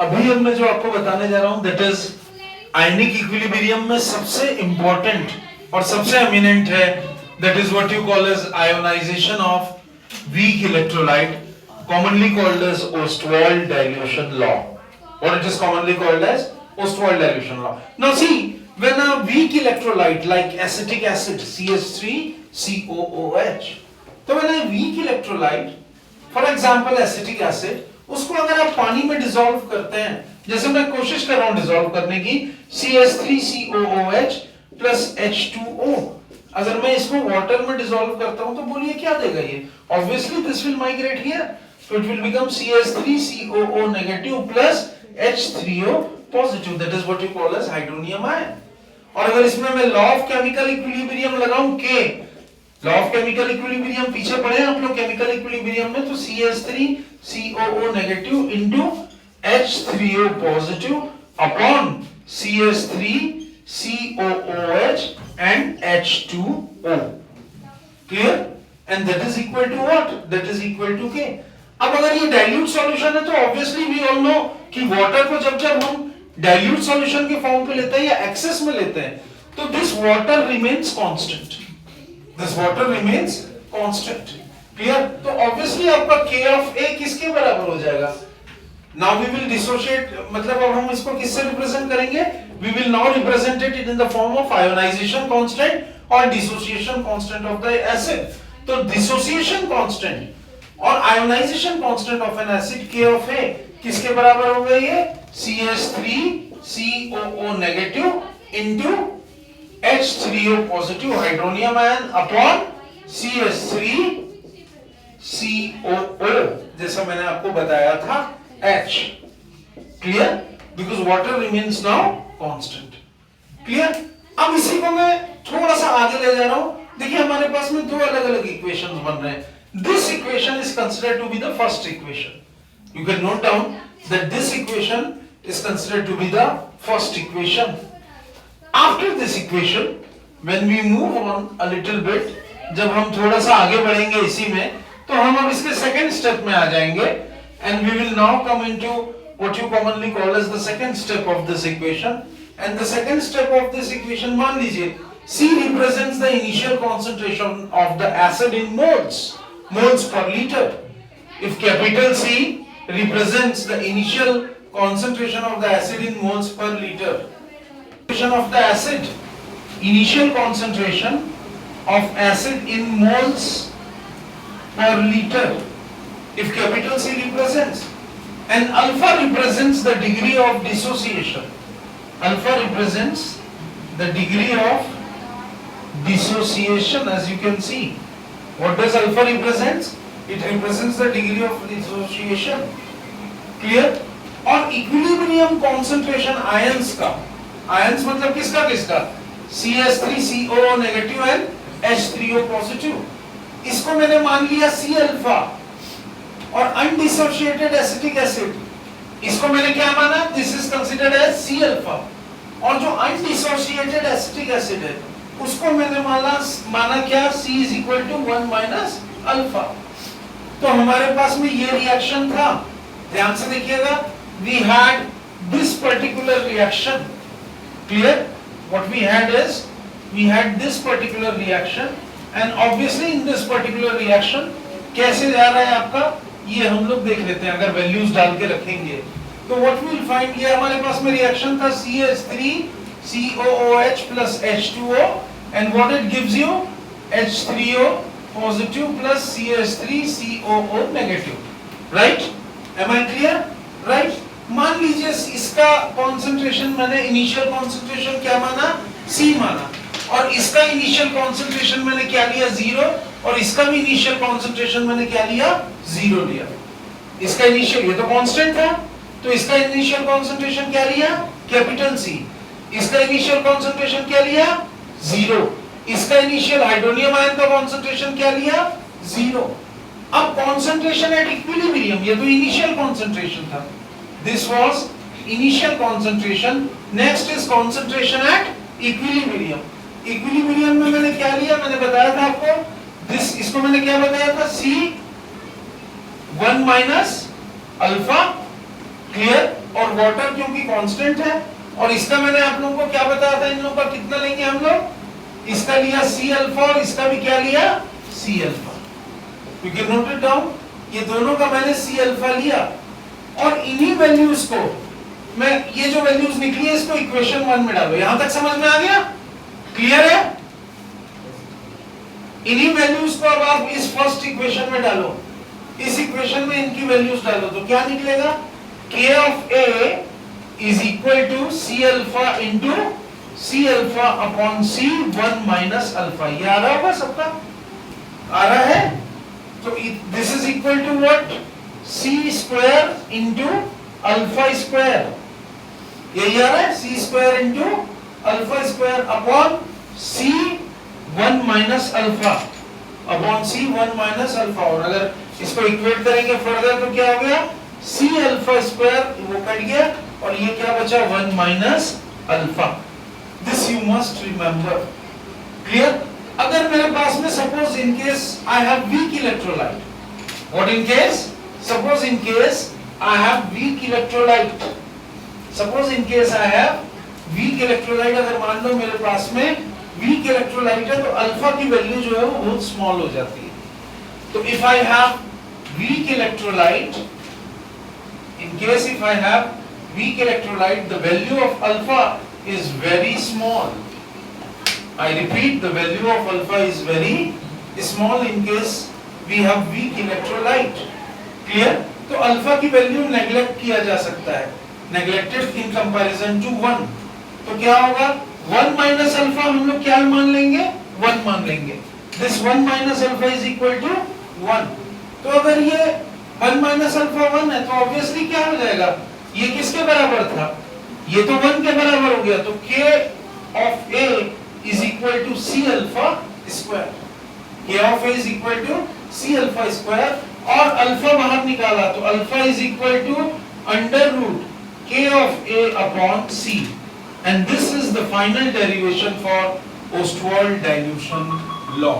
अभी अब मैं जो आपको बताने जा रहा हूं दैट इज आयनिक इक्विलिब्रियम में सबसे इंपॉर्टेंट और सबसे एमिनेंट है, that is what you call as ionisation of weak electrolyte, commonly called as Ostwald dilution law. What it is commonly called as Ostwald dilution law. Now see, when a weak electrolyte like acetic acid CH3COOH, तो when a weak electrolyte, for example acetic acid, उसको अगर आप पानी में dissolve करते हैं, जैसे मैं कोशिश कर रहा हूं डिसॉल्व करने की, CH3COOH plus H2O, अगर मैं इसको वाटर में डिसॉल्व करता हूं तो बोलिए क्या देगा ये? Obviously this will migrate here, so it will become CH3COO negative plus H3O positive, that is what you call as hydronium ion. और अगर इसमें मैं लॉ ऑफ केमिकल इक्विलिब्रियम लगाऊं K, law of chemical equilibrium पीछे पढ़े हैं आप लोग केमिकल इक्विलिब्रियम में, तो CH3COO negative into H3O positive upon CH3COOH and H2O. Clear? And that is equal to what? That is equal to K. अब अगर ये डाइल्यूट सॉल्यूशन है तो ऑब्वियसली वी ऑल नो कि वाटर को जब जब हम डाइल्यूट सॉल्यूशन के फॉर्म पे लेते हैं या एक्सेस में लेते हैं तो this water remains constant, this water remains constant. Clear? तो ऑब्वियसली आपका K ऑफ A किसके बराबर हो जाएगा? नाउ वी विल डिसोशिएट, मतलब अब हम इसको किससे रिप्रेजेंट करेंगे? We will now represent it in the form of ionization constant और dissociation constant of the acid. तो डिसोसिएशन कांस्टेंट और ionization constant of an acid K of A किसके बराबर हो गई है? CH3COO negative into H3O positive hydronium ion upon CH3COO, जैसा मैंने आपको बताया था H. Clear? Because water remains now constant. Clear? अब इसी को मैं थोड़ा सा आगे ले जा रहा हूं. देखिए हमारे पास में दो अलग अलग इक्वेशंस बन रहे हैं. This equation is considered to be the first equation. You can note down that this equation is considered to be the first equation. After this equation, when we move on a little bit, जब हम थोड़ा सा आगे बढ़ेंगे इसी में, तो हम अब इसके second step में आ जाएंगे, and we will now come into what you commonly call as the second step of this equation. And the second step of this equation, मान लीजिए, C represents the initial concentration of the acid in moles per liter. If capital C represents the initial concentration of the acid in moles per liter, of the acid, initial concentration of acid in moles per liter, if capital C represents, and alpha represents the degree of dissociation. Alpha represents the degree of dissociation, as you can see. What does alpha represents? It represents the degree of dissociation. Clear? और equilibrium concentration ions का, ions मतलब किसका किसका? CH3COO negative and H3O positive. इसको मैंने मान लिया C alpha. और अनडिसोशिएटेड एसिटिक एसिड, इसको मैंने क्या माना? This is considered as C alpha. और जो अनडिसोशिएटेड एसिटिक एसिड है उसको मैंने माना क्या? C is equal to 1 minus alpha. तो हमारे पास में ये रिएक्शन था. ध्यान से देखिएगा, we had this particular reaction. Clear? What we had is, we had this particular reaction, and obviously in this particular reaction कैसे जा रहा है आपका, ये हम लोग देख लेते हैं. अगर वैल्यूज डाल के रखेंगे तो what we will find, ये हमारे पास में रिएक्शन था CH3COOH plus H2O, and what it gives you? H3O positive plus CH3COO negative. Right? Am I clear? Right? मान लीजिए इसका concentration मैंने initial concentration क्या माना? C माना. और इसका initial concentration मैंने क्या लिया? 0. और इसका भी initial concentration मैंने क्या लिया? 0 लिया. इसका initial, ये तो constant था, तो इसका initial concentration क्या लिया? Capital C. इसका इनिशियल कंसंट्रेशन क्या लिया? 0. इसका इनिशियल हाइड्रोनियम आयन का कंसंट्रेशन क्या लिया? 0. अब कंसंट्रेशन एट इक्विलिब्रियम, ये तो इनिशियल कंसंट्रेशन था. This was initial concentration. Next is concentration at equilibrium. Equilibrium में मैंने क्या लिया? मैंने बताया था आपको, दिस, इसको मैंने क्या बताया था? C 1 minus alpha. क्लियर? और वाटर क्योंकि कांस्टेंट है, और इसका मैंने आप लोगों को क्या बताया था, इन लोगों का कितना लेंगे हम लोग, इसका लिया सी अल्फा और इसका भी क्या लिया c alpha. You can note it down, ये दोनों का मैंने सी अल्फा लिया और इन्हीं वैल्यूज को मैं, ये जो वैल्यूज निकली है इसको इक्वेशन 1 में डालो। यहां तक समझ में आ गया, क्लियर है? इन्हीं वैल्यूज को अब आप इस फर्स्ट इक्वेशन में डालो, इस इक्वेशन में इनकी वैल्यूज डालो तो क्या निकलेगा, k of a is equal to C alpha into C alpha upon C 1 minus alpha. ये आ रहा होगा सबका, आ रहा है? तो this is equal to what, C square into alpha square, यही आ रहा है, C square into alpha square upon C 1 minus alpha upon C 1 minus alpha. और अगर इसको इक्वेट करेंगे फर्दर तो क्या हो गया, सी अल्फा स्क्वायर वो कट गया और ये क्या बचा 1 minus alpha. This you must remember, clear? अगर मेरे पास में suppose in case I have weak electrolyte, what in case, suppose in case I have weak electrolyte, suppose in case I have weak electrolyte, अगर मान लो मेरे पास में weak electrolyte है तो alpha की वैल्यू जो है वो बहुत स्मॉल हो जाती है। तो if I have weak electrolyte, in case if I have weak electrolyte, the value of alpha is very small. I repeat, the value of alpha is very small in case we have weak electrolyte. Clear? तो alpha की value neglect किया जा सकता है, neglected in comparison to 1। तो क्या होगा, 1 minus alpha हम लोग क्या मान लेंगे, 1 मान लेंगे। This 1 minus alpha is equal to 1। तो अगर ये 1 माइनस अल्फा 1 है तो ऑब्वियसली क्या हो जाएगा, ये किसके बराबर था, ये तो 1 के बराबर हो गया। तो k of a is equal to C alpha square, k of a is equal to C alpha square, और अल्फा बाहर निकाला तो alpha is equal to under root k of a upon c, and this is the final derivation for Ostwald dilution law.